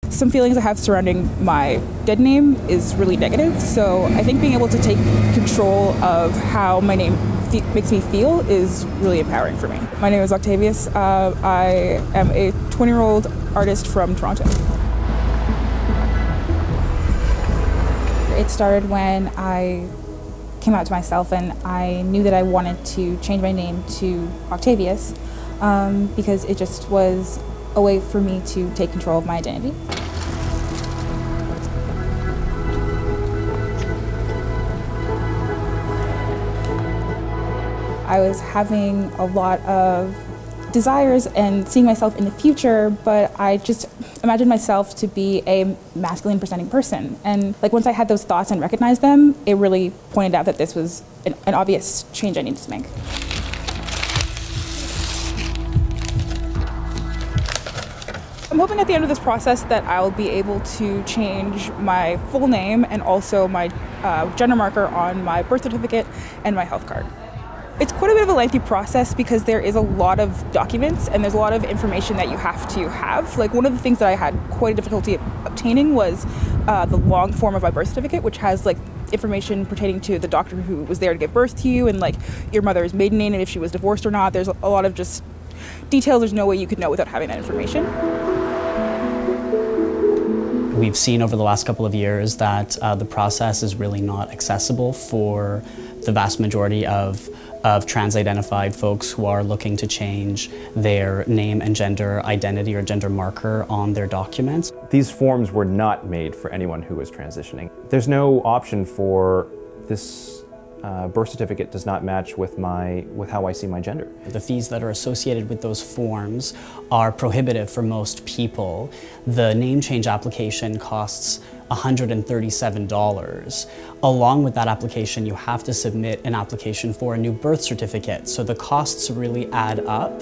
Some feelings I have surrounding my dead name is really negative, so I think being able to take control of how my name makes me feel is really empowering for me. My name is Octavius. I am a 20-year-old artist from Toronto. It started when I came out to myself and I knew that I wanted to change my name to Octavius because it just was a way for me to take control of my identity. I was having a lot of desires and seeing myself in the future, but I just imagined myself to be a masculine presenting person. And once I had those thoughts and recognized them, it really pointed out that this was an obvious change I needed to make. I'm hoping at the end of this process that I'll be able to change my full name and also my gender marker on my birth certificate and my health card. It's quite a bit of a lengthy process because there is a lot of documents and there's a lot of information that you have to have. One of the things that I had quite a difficulty obtaining was the long form of my birth certificate, which has information pertaining to the doctor who was there to give birth to you and your mother's maiden name and if she was divorced or not. There's a lot of just details there's no way you could know without having that information. We've seen over the last couple of years that the process is really not accessible for the vast majority of trans-identified folks who are looking to change their name and gender identity or gender marker on their documents. These forms were not made for anyone who is transitioning. There's no option for this birth certificate does not match with how I see my gender. The fees that are associated with those forms are prohibitive for most people. The name change application costs $137. Along with that application, you have to submit an application for a new birth certificate, so the costs really add up.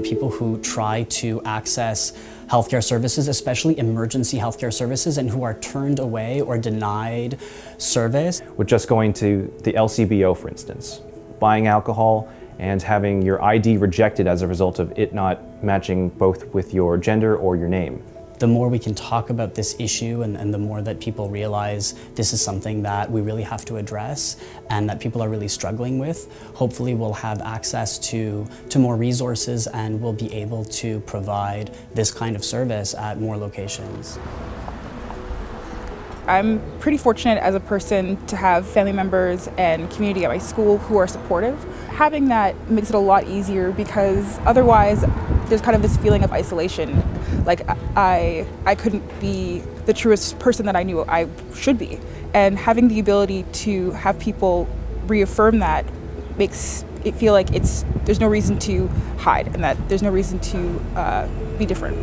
People who try to access healthcare services, especially emergency healthcare services, and who are turned away or denied service. With just going to the LCBO, for instance, buying alcohol and having your ID rejected as a result of it not matching both with your gender or your name. The more we can talk about this issue and the more that people realize this is something that we really have to address and that people are really struggling with, hopefully we'll have access to more resources and we'll be able to provide this kind of service at more locations. I'm pretty fortunate as a person to have family members and community at my school who are supportive. Having that makes it a lot easier because otherwise there's kind of this feeling of isolation. I couldn't be the truest person that I knew I should be. And having the ability to have people reaffirm that makes it feel like there's no reason to hide and that there's no reason to be different.